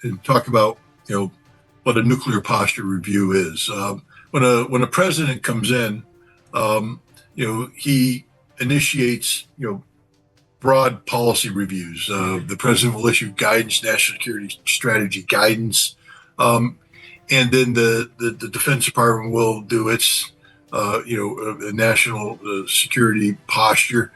and talk about what a nuclear posture review is. When a president comes in, he initiates broad policy reviews. The president will issue guidance, national security strategy guidance, and then the Defense Department will do its national security posture.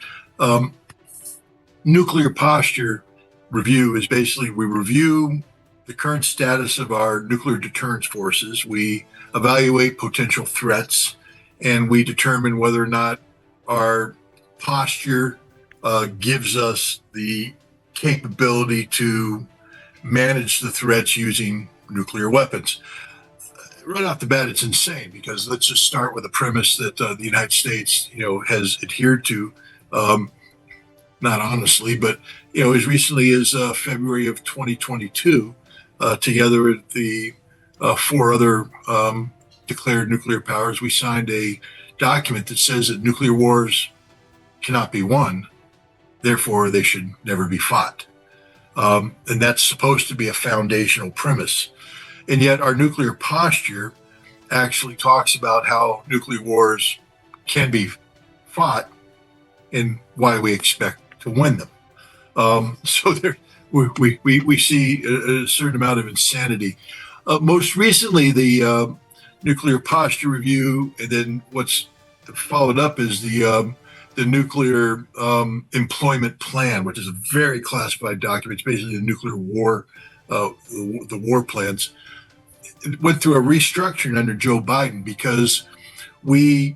Nuclear posture review is basically we review the current status of our nuclear deterrence forces. We evaluate potential threats, and we determine whether or not our posture gives us the capability to manage the threats using nuclear weapons. Right off the bat, it's insane because let's just start with a premise that the United States, has adhered to, not honestly, but as recently as February of 2022, together with the four other declared nuclear powers, we signed a document that says that nuclear wars cannot be won, therefore they should never be fought. And that's supposed to be a foundational premise. And yet our nuclear posture actually talks about how nuclear wars can be fought and why we expect to win them. So there, we see a certain amount of insanity. Most recently, the nuclear posture review, and then what's followed up is the nuclear employment plan, which is a very classified document. It's basically the nuclear war, the war plans. It went through a restructuring under Joe Biden because we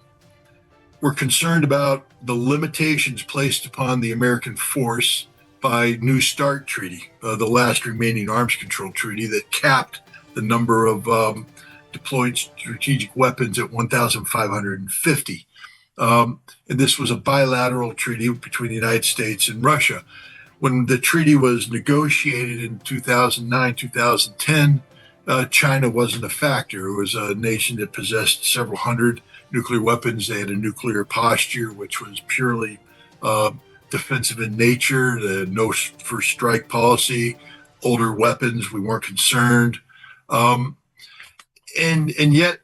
were concerned about the limitations placed upon the American force by New START treaty, the last remaining arms control treaty that capped the number of deployed strategic weapons at 1,550. And this was a bilateral treaty between the United States and Russia. When the treaty was negotiated in 2009, 2010, China wasn't a factor. It was a nation that possessed several hundred nuclear weapons. They had a nuclear posture, which was purely defensive in nature, the no first strike policy, older weapons, we weren't concerned. And yet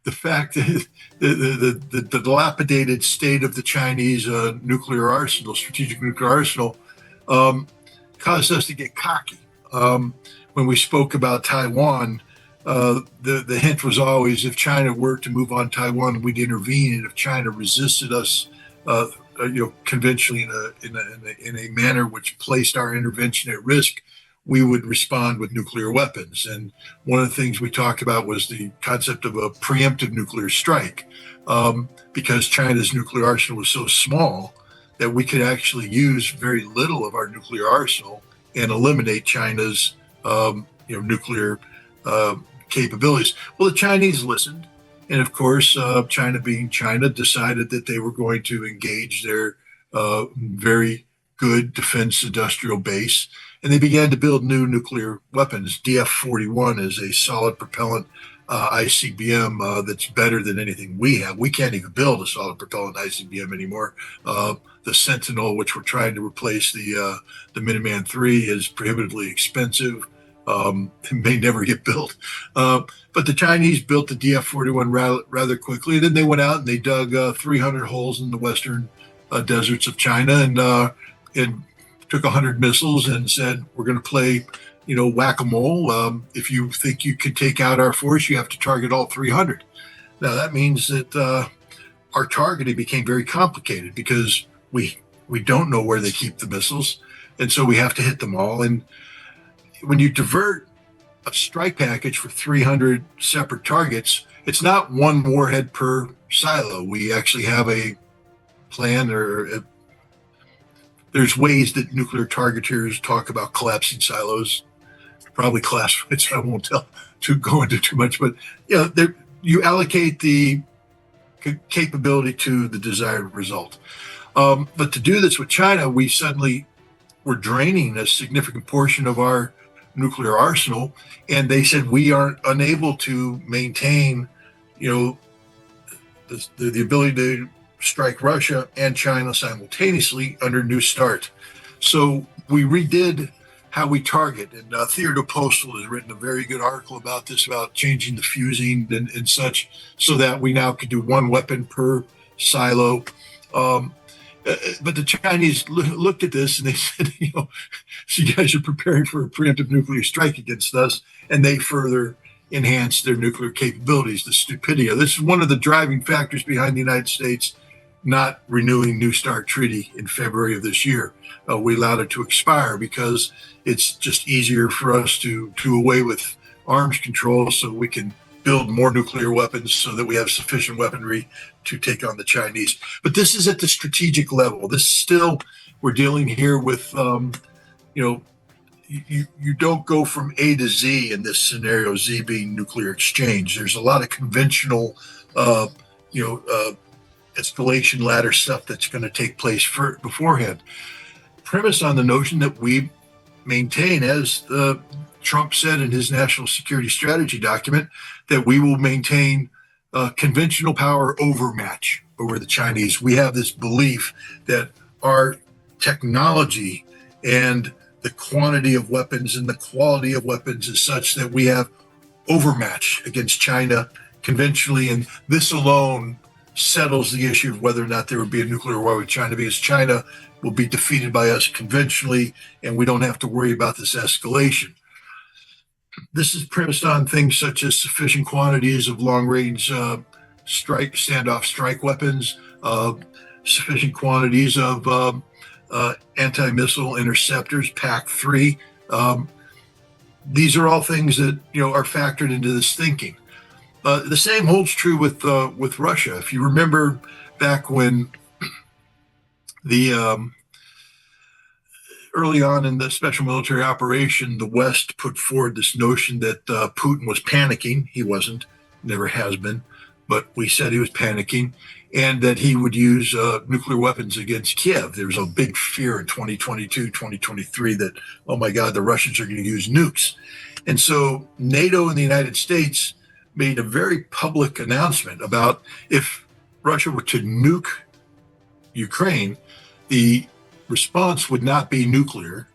the fact that the dilapidated state of the Chinese nuclear arsenal, strategic nuclear arsenal, caused us to get cocky. When we spoke about Taiwan, the hint was always if China were to move on Taiwan, we'd intervene, and if China resisted us, conventionally in a manner which placed our intervention at risk, we would respond with nuclear weapons. And one of the things we talked about was the concept of a preemptive nuclear strike, because China's nuclear arsenal was so small that we could actually use very little of our nuclear arsenal and eliminate China's nuclear capabilities. Well, the Chinese listened. And of course, China being China, decided that they were going to engage their very good defense industrial base. And they began to build new nuclear weapons. DF-41 is a solid propellant ICBM that's better than anything we have. We can't even build a solid propellant ICBM anymore. The Sentinel, which we're trying to replace the Minuteman III, is prohibitively expensive. It may never get built. But the Chinese built the DF-41 rather quickly. Then they went out and they dug 300 holes in the western deserts of China and took 100 missiles and said, we're going to play, whack-a-mole. If you think you can take out our force, you have to target all 300. Now, that means that our targeting became very complicated because we don't know where they keep the missiles. And so we have to hit them all. And when you divert a strike package for 300 separate targets, it's not one warhead per silo. We actually have a plan, or there's ways that nuclear targeters talk about collapsing silos, probably classified, so I won't go into too much, but you allocate the capability to the desired result. But to do this with China, we suddenly were draining a significant portion of our nuclear arsenal, and they said we aren't unable to maintain, the ability to strike Russia and China simultaneously under New START. So we redid how we target. And Theodore Postal has written a very good article about this, about changing the fusing and such, so that we now can do one weapon per silo. Um, but the Chinese looked at this and they said, so you guys are preparing for a preemptive nuclear strike against us, and they further enhanced their nuclear capabilities. The stupidity. This is one of the driving factors behind the United States not renewing New START treaty in February of this year. We allowed it to expire because it's just easier for us to do away with arms control so we can build more nuclear weapons so that we have sufficient weaponry to take on the Chinese. But this is at the strategic level. This still, we're dealing here with, you don't go from A to Z in this scenario, Z being nuclear exchange. There's a lot of conventional, escalation ladder stuff that's going to take place beforehand. Premise on the notion that we maintain, as Trump said in his national security strategy document, that we will maintain conventional power overmatch over the Chinese. We have this belief that our technology and the quantity of weapons and the quality of weapons is such that we have overmatch against China conventionally, and this alone settles the issue of whether or not there would be a nuclear war with China, because China will be defeated by us conventionally, and we don't have to worry about this escalation. This is premised on things such as sufficient quantities of long-range standoff strike weapons, sufficient quantities of anti-missile interceptors, PAC-3. These are all things that are factored into this thinking. The same holds true with Russia. If you remember back when the early on in the special military operation, the West put forward this notion that Putin was panicking. He wasn't, never has been, but we said he was panicking, and that he would use nuclear weapons against Kiev. There was a big fear in 2022, 2023 that, oh my God, the Russians are going to use nukes. And so NATO and the United States made a very public announcement about if Russia were to nuke Ukraine, the response would not be nuclear,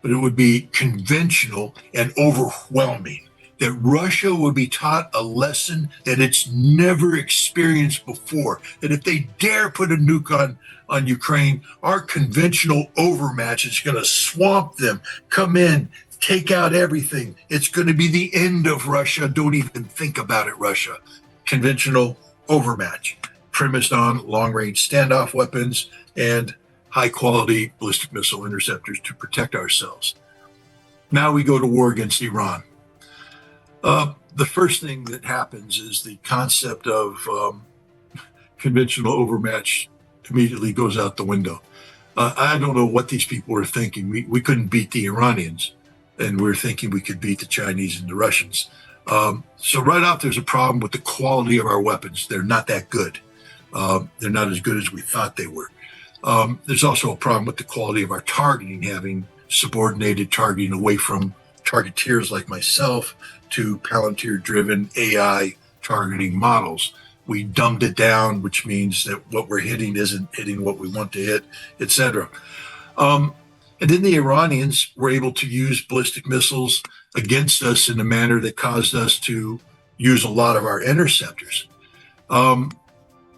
but it would be conventional and overwhelming. That Russia would be taught a lesson that it's never experienced before. That if they dare put a nuke on Ukraine, our conventional overmatch is going to swamp them, come in, take out everything. It's going to be the end of Russia. Don't even think about it, Russia. Conventional overmatch, premised on long-range standoff weapons and high-quality ballistic missile interceptors to protect ourselves. Now we go to war against Iran. The first thing that happens is the concept of conventional overmatch immediately goes out the window. I don't know what these people were thinking. We couldn't beat the Iranians, and we're thinking we could beat the Chinese and the Russians. So right off, there's a problem with the quality of our weapons. They're not that good. They're not as good as we thought they were. There's also a problem with the quality of our targeting, having subordinated targeting away from targeteers like myself to Palantir-driven AI targeting models. We dumbed it down, which means that what we're hitting isn't hitting what we want to hit, etc. And then the Iranians were able to use ballistic missiles against us in a manner that caused us to use a lot of our interceptors.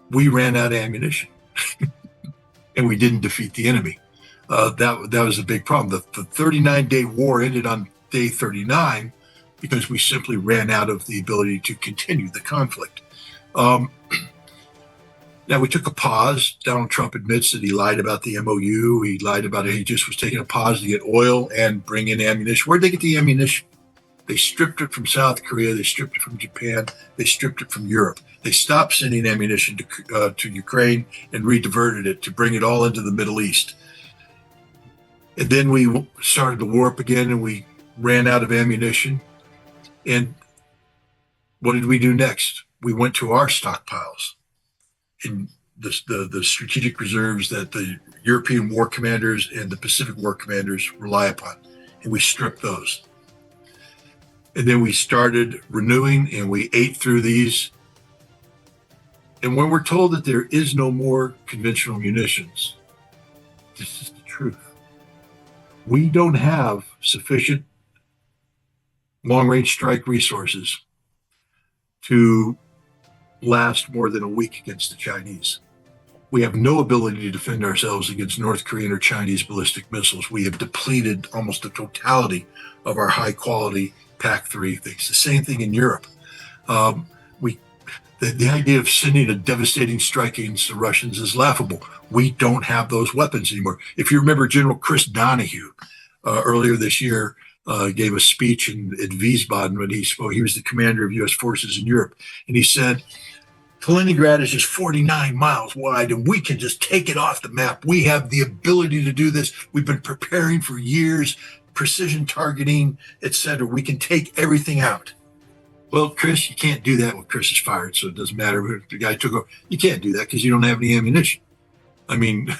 We ran out of ammunition, and we didn't defeat the enemy. That was a big problem. The 39-day war ended on day 39 because we simply ran out of the ability to continue the conflict. Now, we took a pause. Donald Trump admits that he lied about the MOU. He lied about it. He just was taking a pause to get oil and bring in ammunition. Where'd they get the ammunition? They stripped it from South Korea. They stripped it from Japan. They stripped it from Europe. They stopped sending ammunition to Ukraine and rediverted it to bring it all into the Middle East. And then we started to warp again, and we ran out of ammunition. And what did we do next? We went to our stockpiles in the strategic reserves that the European war commanders and the Pacific war commanders rely upon. And we stripped those. And then we started renewing, and we ate through these. And when we're told that there is no more conventional munitions, this is the truth. We don't have sufficient long range strike resources to last more than a week against the Chinese. We have no ability to defend ourselves against North Korean or Chinese ballistic missiles. We have depleted almost the totality of our high quality PAC-3 things. The same thing in Europe. We the idea of sending a devastating strike against the Russians is laughable. We don't have those weapons anymore. If you remember, General Chris Donahue earlier this year gave a speech at Wiesbaden when he spoke. He was the commander of U.S. forces in Europe, and he said, Kaliningrad is just 49 miles wide, and we can just take it off the map. We have the ability to do this. We've been preparing for years, precision targeting, etc. We can take everything out. Well, Chris, you can't do that when Chris is fired, so it doesn't matter if the guy took over. You can't do that because you don't have any ammunition. I mean,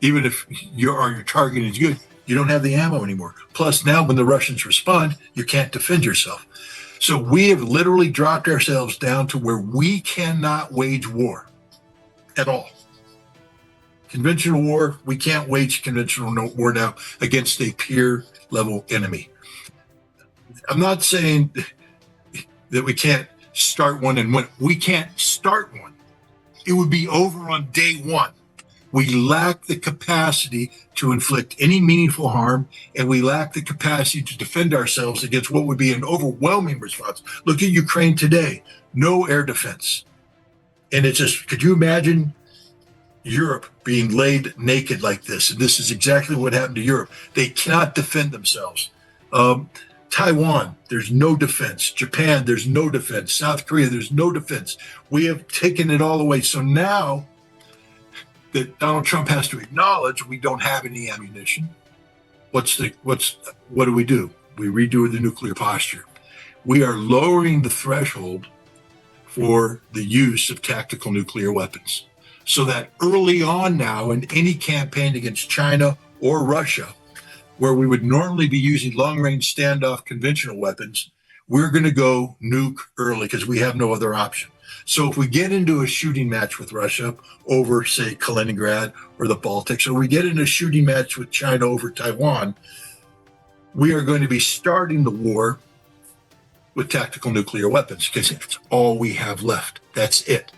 even if your target is good, you don't have the ammo anymore. Plus, now when the Russians respond, you can't defend yourself. So we have literally dropped ourselves down to where we cannot wage war at all. Conventional war, we can't wage conventional war now against a peer level enemy. I'm not saying that we can't start one and win. We can't start one. It would be over on day one. We lack the capacity to inflict any meaningful harm, and we lack the capacity to defend ourselves against what would be an overwhelming response. Look at Ukraine today, no air defense. And it's just, could you imagine Europe being laid naked like this? And this is exactly what happened to Europe. They cannot defend themselves. Taiwan, there's no defense. Japan, there's no defense. South Korea, there's no defense. We have taken it all away. So now that Donald Trump has to acknowledge we don't have any ammunition, what do? We redo the nuclear posture. We are lowering the threshold for the use of tactical nuclear weapons, so that early on now in any campaign against China or Russia, where we would normally be using long-range standoff conventional weapons, we're going to go nuke early because we have no other option. So if we get into a shooting match with Russia over, say, Kaliningrad or the Baltics, or we get in a shooting match with China over Taiwan, we are going to be starting the war with tactical nuclear weapons because it's all we have left. That's it.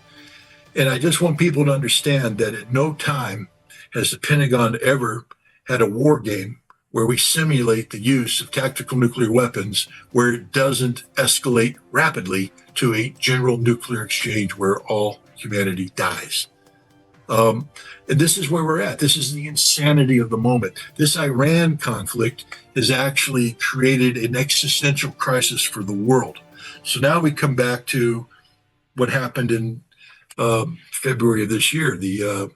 And I just want people to understand that at no time has the Pentagon ever had a war game where we simulate the use of tactical nuclear weapons where it doesn't escalate rapidly to a general nuclear exchange where all humanity dies. And this is where we're at. This is the insanity of the moment. This Iran conflict has actually created an existential crisis for the world. So now we come back to what happened in February of this year, the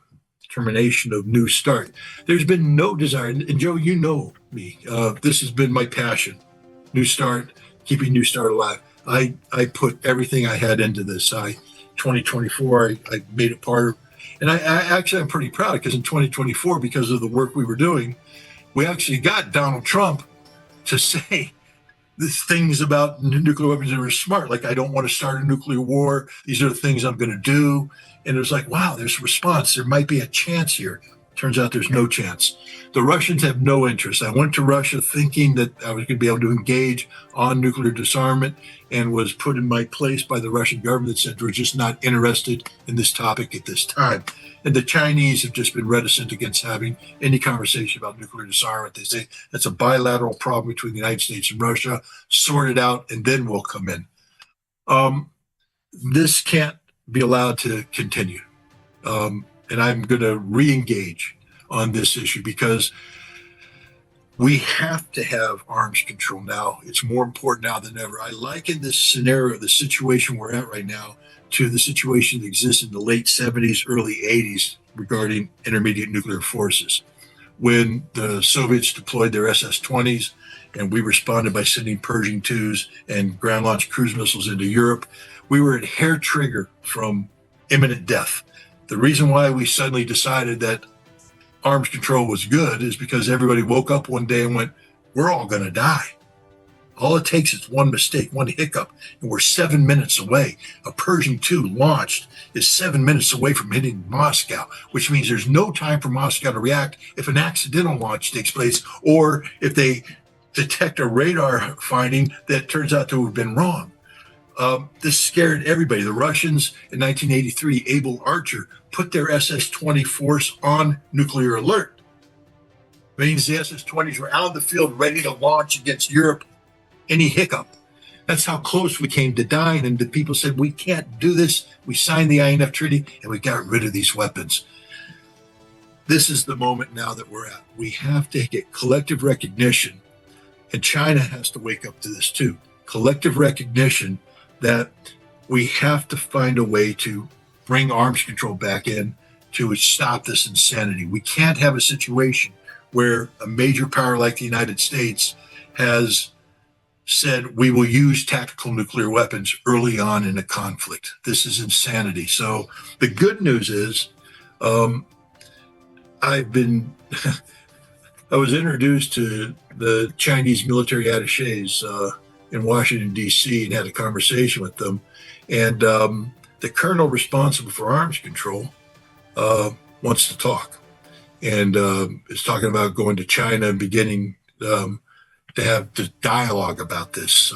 termination of New Start. There's been no desire, and Joe, you know me, this has been my passion. New Start, keeping New Start alive. I put everything I had into this. 2024, I made it part of, and I'm pretty proud because in 2024, because of the work we were doing, we actually got Donald Trump to say these things about nuclear weapons that were smart. Like, I don't want to start a nuclear war. These are the things I'm going to do. And it was like, wow, there's a response. There might be a chance here. Turns out there's no chance. The Russians have no interest. I went to Russia thinking that I was going to be able to engage on nuclear disarmament and was put in my place by the Russian government that said we're just not interested in this topic at this time. And the Chinese have just been reticent against having any conversation about nuclear disarmament. They say that's a bilateral problem between the United States and Russia. Sort it out, and then we'll come in. This can't be allowed to continue. And I'm going to re-engage on this issue because we have to have arms control now. It's more important now than ever. I liken this scenario, the situation we're at right now, to the situation that existed in the late 70s, early 80s regarding intermediate nuclear forces. When the Soviets deployed their SS-20s and we responded by sending Pershing 2s and ground-launched cruise missiles into Europe, we were at hair trigger from imminent death. The reason why we suddenly decided that arms control was good is because everybody woke up one day and went, we're all going to die. All it takes is one mistake, one hiccup, and we're 7 minutes away. A Pershing 2 launched is 7 minutes away from hitting Moscow, which means there's no time for Moscow to react if an accidental launch takes place or if they detect a radar finding that turns out to have been wrong. This scared everybody. The Russians in 1983, Able Archer, put their SS-20 force on nuclear alert. It means the SS-20s were out in the field ready to launch against Europe any hiccup. That's how close we came to dying. And the people said, we can't do this. We signed the INF Treaty and we got rid of these weapons. This is the moment now that we're at. We have to get collective recognition, and China has to wake up to this too. Collective recognition that we have to find a way to bring arms control back in to stop this insanity. We can't have a situation where a major power like the United States has said we will use tactical nuclear weapons early on in a conflict. This is insanity. So the good news is I was introduced to the Chinese military attaches in Washington, D.C., and had a conversation with them. And the colonel responsible for arms control wants to talk and is talking about going to China and beginning to have the dialogue about this.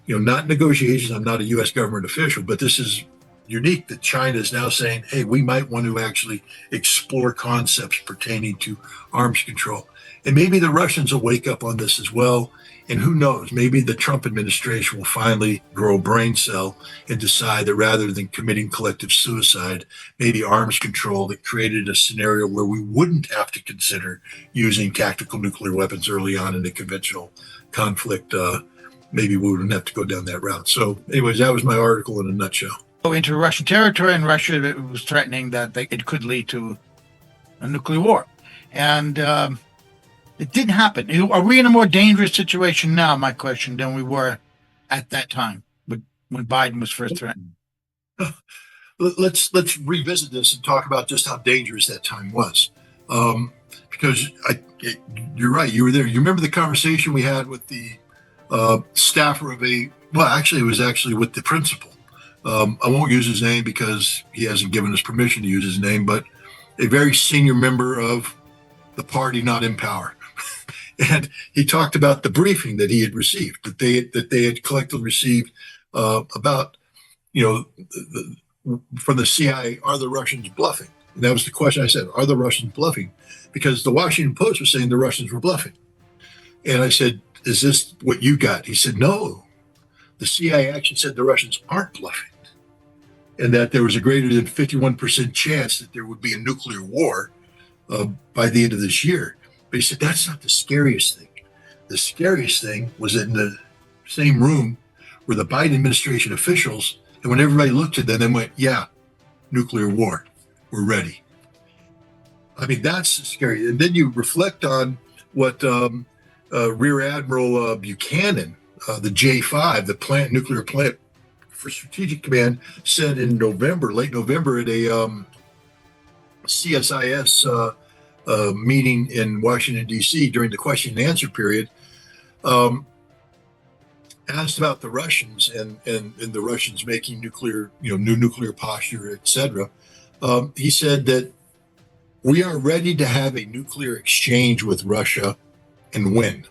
Not negotiations. I'm not a U.S. government official, but this is unique that China is now saying, hey, we might want to actually explore concepts pertaining to arms control. And maybe the Russians will wake up on this as well. And who knows, maybe the Trump administration will finally grow a brain cell and decide that rather than committing collective suicide, maybe arms control that created a scenario where we wouldn't have to consider using tactical nuclear weapons early on in a conventional conflict. Maybe we wouldn't have to go down that route. So anyways, that was my article in a nutshell. Into Russian territory, and Russia was threatening that it could lead to a nuclear war. And it didn't happen. Are we in a more dangerous situation now, my question, than we were at that time when Biden was first threatened? Let's revisit this and talk about just how dangerous that time was. Because you're right, you were there. You remember the conversation we had with the staffer of it was actually with the principal. I won't use his name because he hasn't given us permission to use his name, but a very senior member of the party not in power. And he talked about the briefing that he had received, that they had collectively received about, from the CIA, are the Russians bluffing? And that was the question I said, are the Russians bluffing? Because the Washington Post was saying the Russians were bluffing. And I said, is this what you got? He said, no. The CIA actually said the Russians aren't bluffing, and that there was a greater than 51% chance that there would be a nuclear war by the end of this year. But he said, that's not the scariest thing. The scariest thing was in the same room were the Biden administration officials, and when everybody looked at them, they went, yeah, nuclear war, we're ready. I mean, that's scary. And then you reflect on what Rear Admiral Buchanan, the J5, the nuclear plant for Strategic Command, said in late November at a CSIS meeting in Washington, D.C. during the question and answer period, asked about the Russians and the Russians making nuclear, new nuclear posture, etc. He said that we are ready to have a nuclear exchange with Russia and win.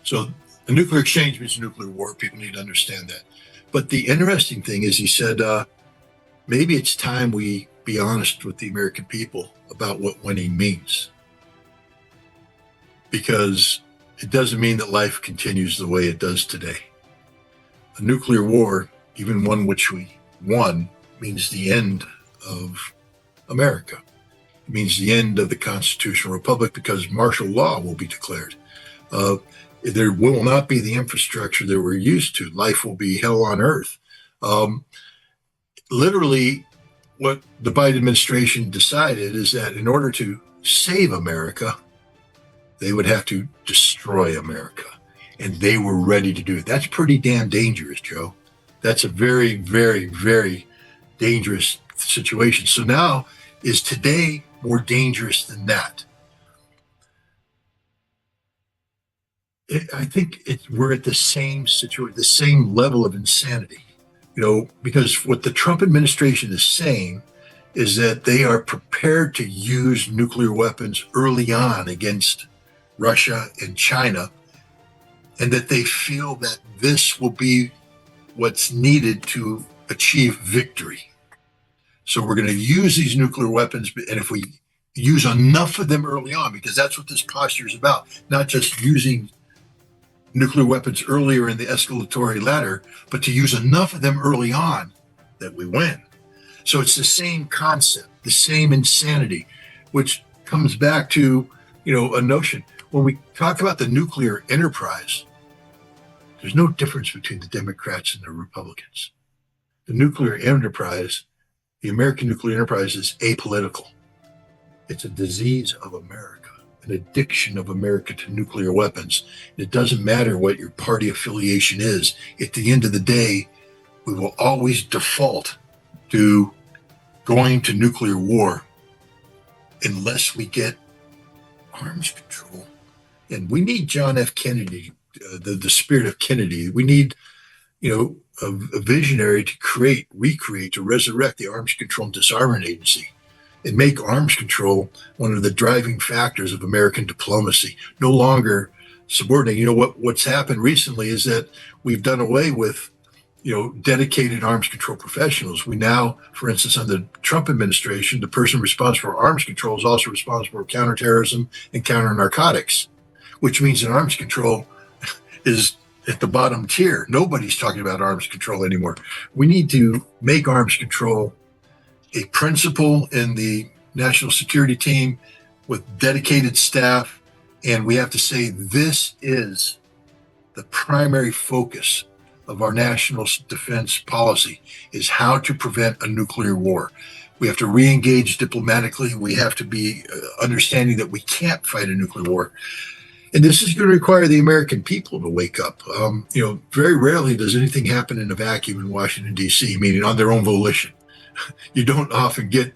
So a nuclear exchange means nuclear war. People need to understand that. But the interesting thing is he said, maybe it's time we be honest with the American people about what winning means. Because it doesn't mean that life continues the way it does today. A nuclear war, even one which we won, means the end of America. It means the end of the constitutional republic because martial law will be declared. There will not be the infrastructure that we're used to. Life will be hell on earth. Literally, what the Biden administration decided is that in order to save America, they would have to destroy America. And they were ready to do it. That's pretty damn dangerous, Joe. That's a very, very, very dangerous situation. So now, is today more dangerous than that? I think we're at the same situation, the same level of insanity. Because what the Trump administration is saying is that they are prepared to use nuclear weapons early on against Russia and China, and that they feel that this will be what's needed to achieve victory. So we're going to use these nuclear weapons, and if we use enough of them early on, because that's what this posture is about, not just using nuclear weapons earlier in the escalatory ladder, but to use enough of them early on that we win. So it's the same concept, the same insanity, which comes back to, a notion. When we talk about the nuclear enterprise, there's no difference between the Democrats and the Republicans. The nuclear enterprise, the American nuclear enterprise, is apolitical. It's a disease of America, an addiction of America to nuclear weapons. It doesn't matter what your party affiliation is. At the end of the day, we will always default to going to nuclear war unless we get arms control. And we need John F. Kennedy, the spirit of Kennedy. We need, a visionary to recreate, to resurrect the Arms Control and Disarmament Agency and make arms control one of the driving factors of American diplomacy, no longer subordinate. What's happened recently is that we've done away with, dedicated arms control professionals. We now, for instance, under the Trump administration, the person responsible for arms control is also responsible for counterterrorism and counter narcotics, which means that arms control is at the bottom tier. Nobody's talking about arms control anymore. We need to make arms control a principle in the national security team with dedicated staff. And we have to say this is the primary focus of our national defense policy, is how to prevent a nuclear war. We have to re-engage diplomatically. We have to be understanding that we can't fight a nuclear war. And this is going to require the American people to wake up. Very rarely does anything happen in a vacuum in Washington, D.C., meaning on their own volition. You don't often get,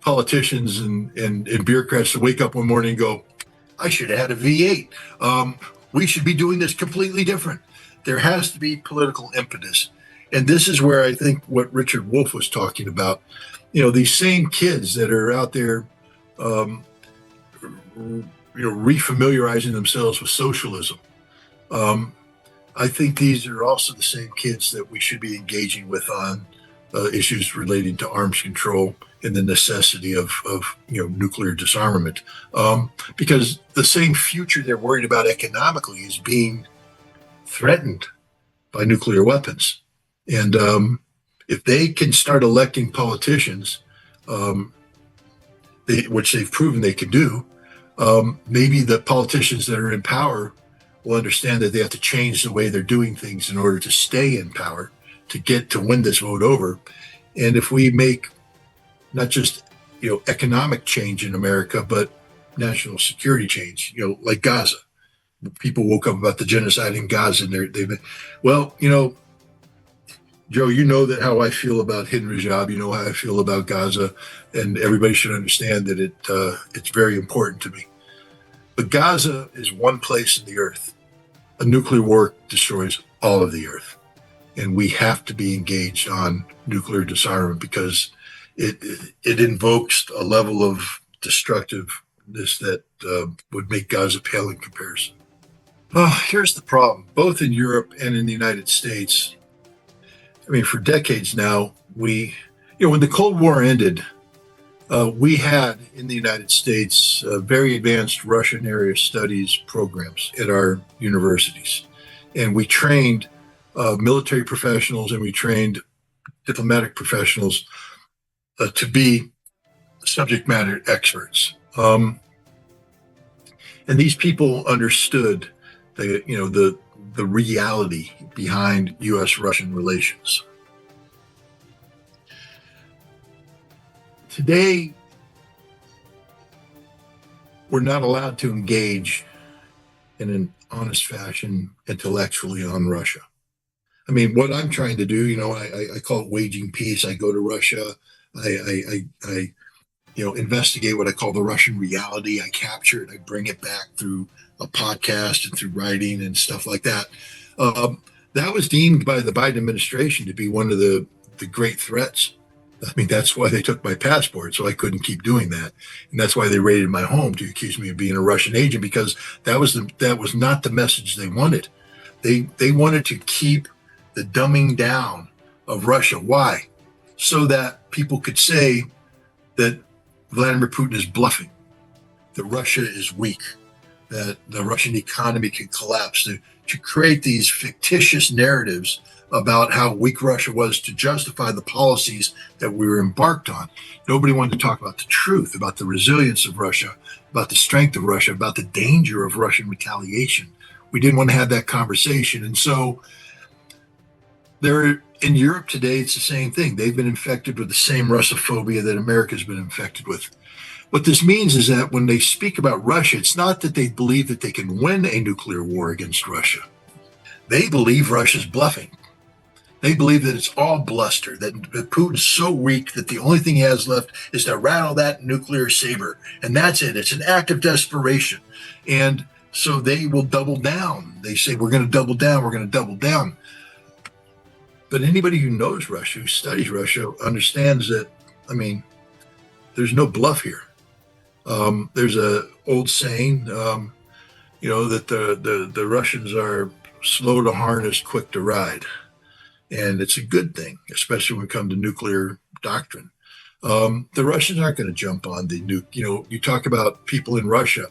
politicians and bureaucrats to wake up one morning and go, I should have had a V8. We should be doing this completely different. There has to be political impetus. And this is where I think what Richard Wolff was talking about, these same kids that are out there, refamiliarizing themselves with socialism. I think these are also the same kids that we should be engaging with on issues relating to arms control and the necessity of nuclear disarmament, because the same future they're worried about economically is being threatened by nuclear weapons. And if they can start electing politicians, which they've proven they can do, maybe the politicians that are in power will understand that they have to change the way they're doing things in order to stay in power, to win this vote over. And if we make not just economic change in America, but national security change, like Gaza. People woke up about the genocide in Gaza, and they've been, Joe, that how I feel about Hidden Rajab, how I feel about Gaza, and everybody should understand that it's very important to me. But Gaza is one place in the earth. A nuclear war destroys all of the earth. And we have to be engaged on nuclear disarmament because it invokes a level of destructiveness that would make Gaza pale in comparison. Here's the problem. Both in Europe and in the United States, for decades now, when the Cold War ended, we had in the United States very advanced Russian area studies programs at our universities. And we trained military professionals and we trained diplomatic professionals to be subject matter experts. And these people understood the reality behind U.S.-Russian relations. Today, we're not allowed to engage in an honest fashion intellectually on Russia. What I'm trying to do, I call it waging peace. I go to Russia. I investigate what I call the Russian reality. I capture it. I bring it back through a podcast and through writing and stuff like that. That was deemed by the Biden administration to be one of the great threats. I mean, that's why they took my passport, so I couldn't keep doing that, and that's why they raided my home to accuse me of being a Russian agent, because that was not the message they wanted. They wanted to keep the dumbing down of Russia. Why? So that people could say that Vladimir Putin is bluffing, that Russia is weak, that the Russian economy can collapse, to create these fictitious narratives about how weak Russia was to justify the policies that we were embarked on. Nobody wanted to talk about the truth, about the resilience of Russia, about the strength of Russia, about the danger of Russian retaliation. We didn't want to have that conversation. And so in Europe today, it's the same thing. They've been infected with the same Russophobia that America's been infected with. What this means is that when they speak about Russia, it's not that they believe that they can win a nuclear war against Russia. They believe Russia's bluffing. They believe that it's all bluster, that Putin's so weak that the only thing he has left is to rattle that nuclear saber. And that's it. It's an act of desperation. And so they will double down. They say, we're going to double down. We're going to double down. But anybody who knows Russia, who studies Russia, understands that, I mean, there's no bluff here. There's a old saying, that the Russians are slow to harness, quick to ride. And it's a good thing, especially when it comes to nuclear doctrine. The Russians aren't going to jump on the nuke. You talk about people in Russia.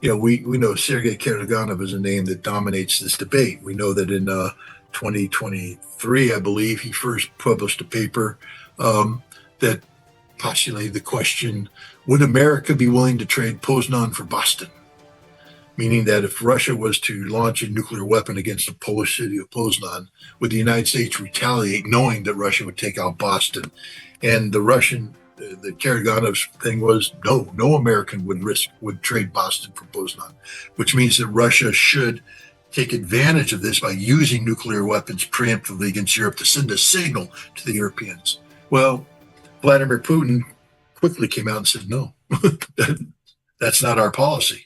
We know Sergei Karaganov is a name that dominates this debate. We know that in 2023, I believe, he first published a paper that postulated the question, would America be willing to trade Poznan for Boston? Meaning that if Russia was to launch a nuclear weapon against the Polish city of Poznan, would the United States retaliate knowing that Russia would take out Boston? And the Karaganov's thing was, no American would trade Boston for Poznan, which means that Russia should take advantage of this by using nuclear weapons preemptively against Europe to send a signal to the Europeans. Well, Vladimir Putin quickly came out and said, no, that's not our policy.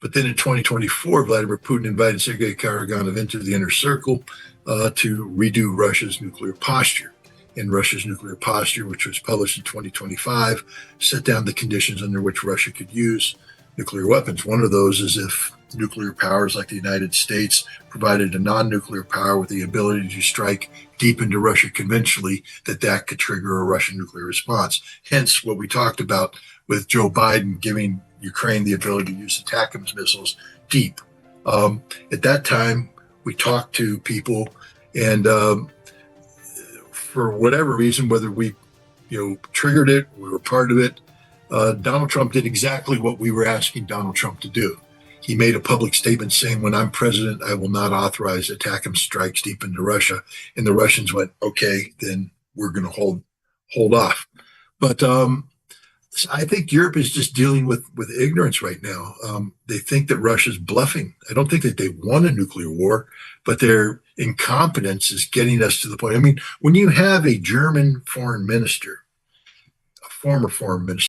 But then in 2024, Vladimir Putin invited Sergei Karaganov into the inner circle to redo Russia's nuclear posture. And Russia's nuclear posture, which was published in 2025, set down the conditions under which Russia could use nuclear weapons. One of those is if nuclear powers like the United States provided a non-nuclear power with the ability to strike deep into Russia conventionally, that could trigger a Russian nuclear response. Hence what we talked about with Joe Biden giving Ukraine the ability to use ATACMS missiles deep. At that time, we talked to people, and for whatever reason, whether we triggered it, we were part of it, Donald Trump did exactly what we were asking Donald Trump to do. He made a public statement saying, when I'm president, I will not authorize ATACMS strikes deep into Russia. And the Russians went, okay, then we're going to hold off. But I think Europe is just dealing with ignorance right now. They think that Russia's bluffing. I don't think that they want a nuclear war, but their incompetence is getting us to the point. I mean, when you have a German foreign minister, a former foreign minister,